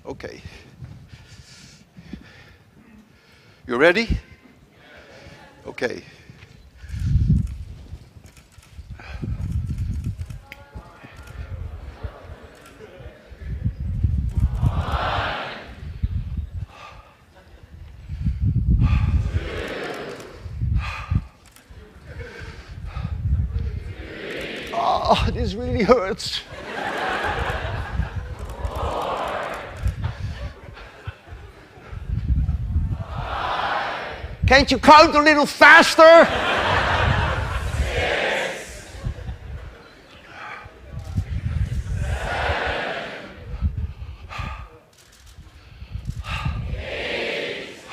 Okay. You ready? Okay. Oh, this really hurts. Can't you count a little faster? 6, 7, 8, 9,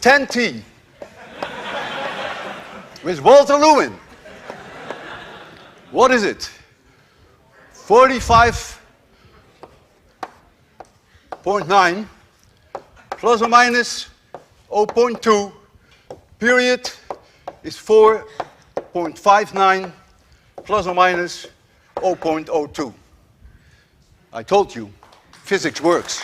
10T with Walter Lewin. What is it? 45.9 plus or minus 0.2, period is 4.59 plus or minus 0.02. I told you, physics works.